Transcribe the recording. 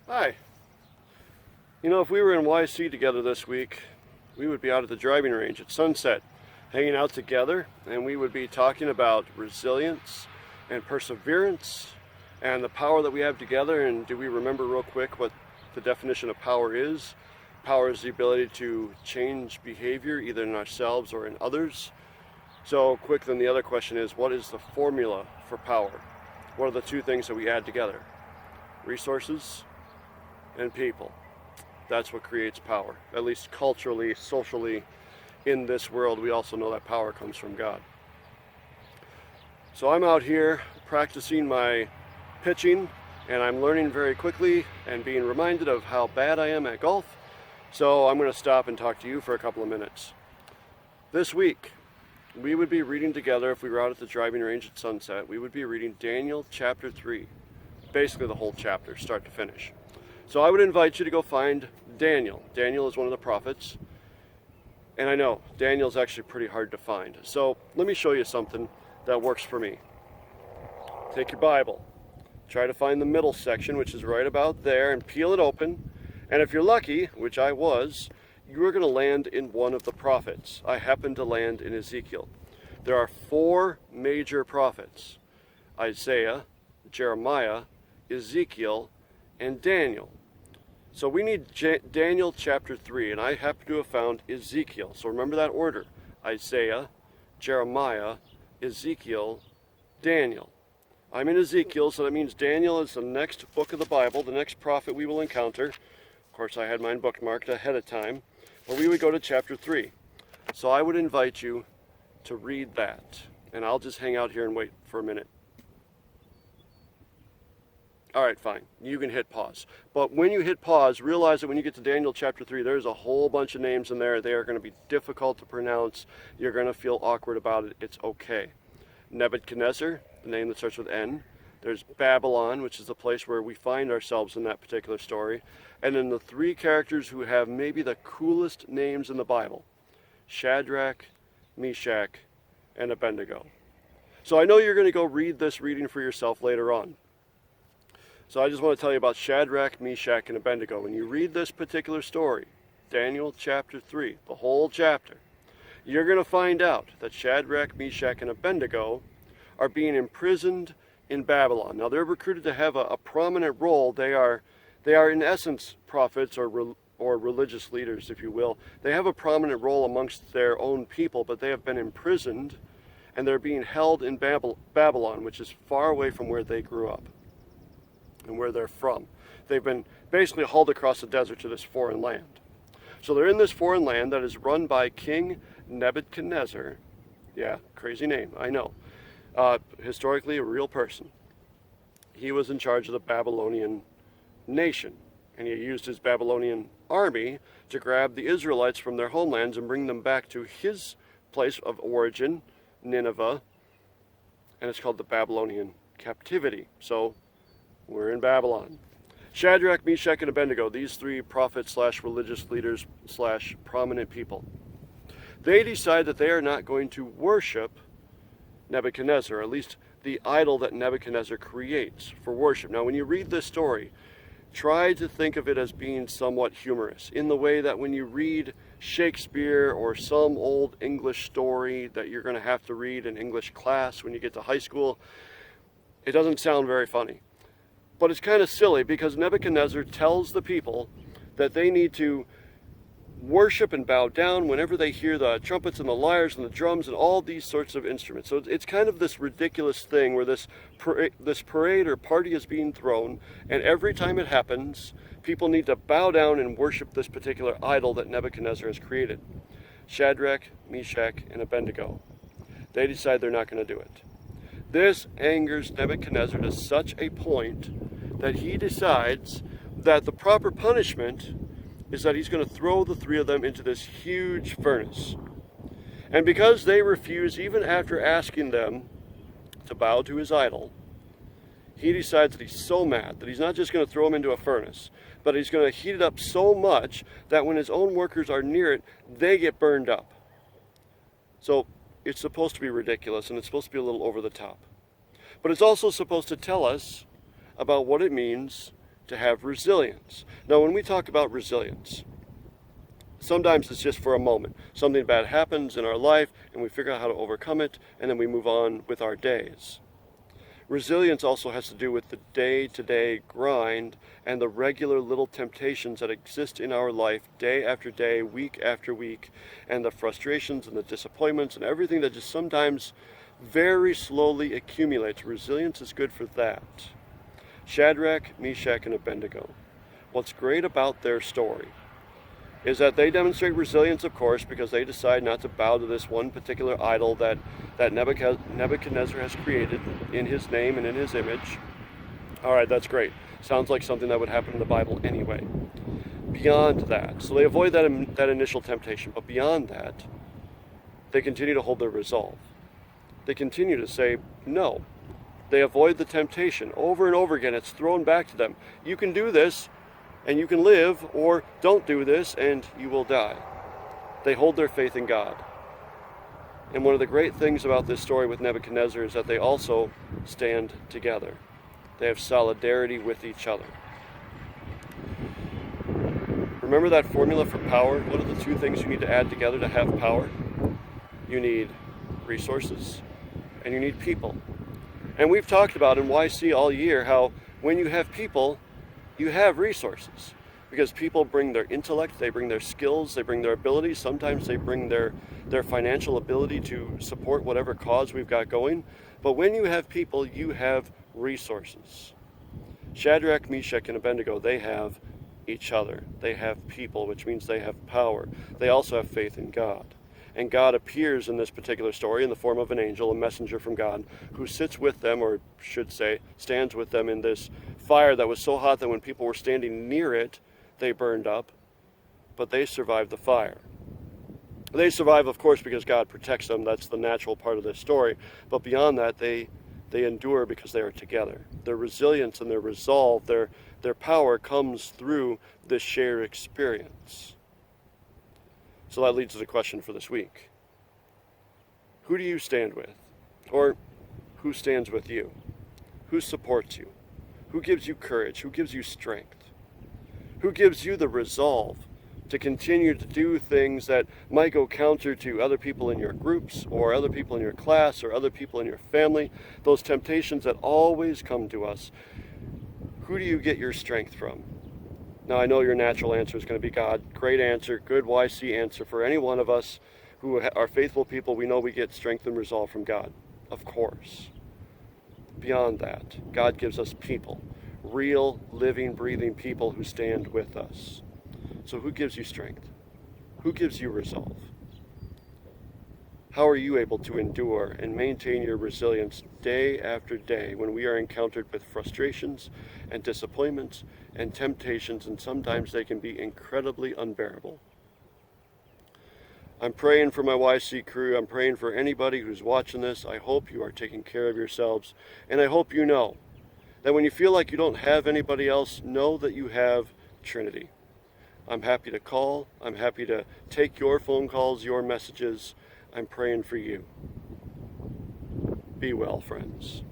Hi. You know, if we were in YC together this week, we would be out at the driving range at sunset, hanging out together, and we would be talking about resilience and perseverance and the power that we have together. And do we remember real quick what the definition of power is? Power is the ability to change behavior either in ourselves or in others. So quick, then the other question is, what is the formula for power? What are the two things that we add together? Resources and people. That's what creates power. At least culturally, socially, in this world, we also know that power comes from God. So I'm out here practicing my pitching, and I'm learning very quickly and being reminded of how bad I am at golf. So I'm going to stop and talk to you for a couple of minutes. This week, we would be reading together, if we were out at the driving range at sunset, we would be reading Daniel chapter 3. Basically the whole chapter, start to finish. So I would invite you to go find Daniel. Daniel is one of the prophets. And I know, Daniel is actually pretty hard to find. So let me show you something that works for me. Take your Bible. Try to find the middle section, which is right about there, and peel it open. And if you're lucky, which I was, you are going to land in one of the prophets. I happened to land in Ezekiel. There are 4 major prophets: Isaiah, Jeremiah, Ezekiel, and Daniel. So we need Daniel chapter 3, and I happen to have found Ezekiel. So remember that order: Isaiah, Jeremiah, Ezekiel, Daniel. I'm in Ezekiel, so that means Daniel is the next book of the Bible, the next prophet we will encounter. Of course, I had mine bookmarked ahead of time, but we would go to chapter 3. So I would invite you to read that, and I'll just hang out here and wait for a minute. All right, fine. You can hit pause. But when you hit pause, realize that when you get to Daniel chapter 3, there's a whole bunch of names in there. They are going to be difficult to pronounce. You're going to feel awkward about it. It's okay. Nebuchadnezzar, the name that starts with N. There's Babylon, which is the place where we find ourselves in that particular story. And then the 3 characters who have maybe the coolest names in the Bible: Shadrach, Meshach, and Abednego. So I know you're going to go read this reading for yourself later on. So I just want to tell you about Shadrach, Meshach, and Abednego. When you read this particular story, Daniel chapter 3, the whole chapter, you're going to find out that Shadrach, Meshach, and Abednego are being imprisoned in Babylon. Now they're recruited to have a prominent role. They are in essence prophets or religious leaders, if you will. They have a prominent role amongst their own people, but they have been imprisoned and they're being held in Babylon, which is far away from where they grew up and where they're from. They've been basically hauled across the desert to this foreign land. So they're in this foreign land that is run by King Nebuchadnezzar. Yeah, crazy name, I know. Historically a real person. He was in charge of the Babylonian nation, and he used his Babylonian army to grab the Israelites from their homelands and bring them back to his place of origin, Nineveh, and it's called the Babylonian captivity. So we're in Babylon. Shadrach, Meshach, and Abednego, these 3 prophets / religious leaders / prominent people, they decide that they are not going to worship Nebuchadnezzar, or at least the idol that Nebuchadnezzar creates for worship. Now, when you read this story, try to think of it as being somewhat humorous, in the way that when you read Shakespeare or some old English story that you're going to have to read in English class when you get to high school, it doesn't sound very funny. But it's kind of silly, because Nebuchadnezzar tells the people that they need to worship and bow down whenever they hear the trumpets and the lyres and the drums and all these sorts of instruments. So it's kind of this ridiculous thing where this parade or party is being thrown, and every time it happens, people need to bow down and worship this particular idol that Nebuchadnezzar has created. Shadrach, Meshach, and Abednego. They decide they're not going to do it. This angers Nebuchadnezzar to such a point that he decides that the proper punishment is that he's going to throw the 3 of them into this huge furnace. And because they refuse, even after asking them to bow to his idol, he decides that he's so mad that he's not just going to throw them into a furnace, but he's going to heat it up so much that when his own workers are near it, they get burned up. So it's supposed to be ridiculous, and it's supposed to be a little over the top. But it's also supposed to tell us about what it means to have resilience. Now, when we talk about resilience, sometimes it's just for a moment. Something bad happens in our life and we figure out how to overcome it, and then we move on with our days. Resilience also has to do with the day-to-day grind and the regular little temptations that exist in our life day after day, week after week, and the frustrations and the disappointments and everything that just sometimes very slowly accumulates. Resilience is good for that. Shadrach, Meshach, and Abednego. What's great about their story is that they demonstrate resilience, of course, because they decide not to bow to this one particular idol that Nebuchadnezzar has created in his name and in his image. All right, that's great. Sounds like something that would happen in the Bible anyway. Beyond that, so they avoid that initial temptation, but beyond that, they continue to hold their resolve. They continue to say no. They avoid the temptation over and over again. It's thrown back to them. You can do this and you can live, or don't do this and you will die. They hold their faith in God. And one of the great things about this story with Nebuchadnezzar is that they also stand together. They have solidarity with each other. Remember that formula for power? What are the two things you need to add together to have power? You need resources and you need people. And we've talked about in YC all year how when you have people, you have resources, because people bring their intellect, they bring their skills, they bring their abilities. Sometimes they bring their financial ability to support whatever cause we've got going. But when you have people, you have resources. Shadrach, Meshach, and Abednego, they have each other. They have people, which means they have power. They also have faith in God. And God appears in this particular story in the form of an angel, a messenger from God, who sits with them, or should say, stands with them in this fire that was so hot that when people were standing near it, they burned up, but they survived the fire. They survive, of course, because God protects them. That's the natural part of this story. But beyond that, they endure because they are together. Their resilience and their resolve, their power comes through this shared experience. So that leads to the question for this week. Who do you stand with? Or who stands with you? Who supports you? Who gives you courage? Who gives you strength? Who gives you the resolve to continue to do things that might go counter to other people in your groups, or other people in your class, or other people in your family? Those temptations that always come to us. Who do you get your strength from? Now, I know your natural answer is going to be God. Great answer, good YC answer for any one of us who are faithful people. We know we get strength and resolve from God, of course. Beyond that, God gives us people, real, living, breathing people who stand with us. So who gives you strength? Who gives you resolve? How are you able to endure and maintain your resilience day after day when we are encountered with frustrations and disappointments and temptations, and sometimes they can be incredibly unbearable? I'm praying for my YC crew. I'm praying for anybody who's watching this. I hope you are taking care of yourselves, and I hope you know that when you feel like you don't have anybody else, know that you have Trinity. I'm happy to call. I'm happy to take your phone calls, your messages. I'm praying for you. Be well, friends.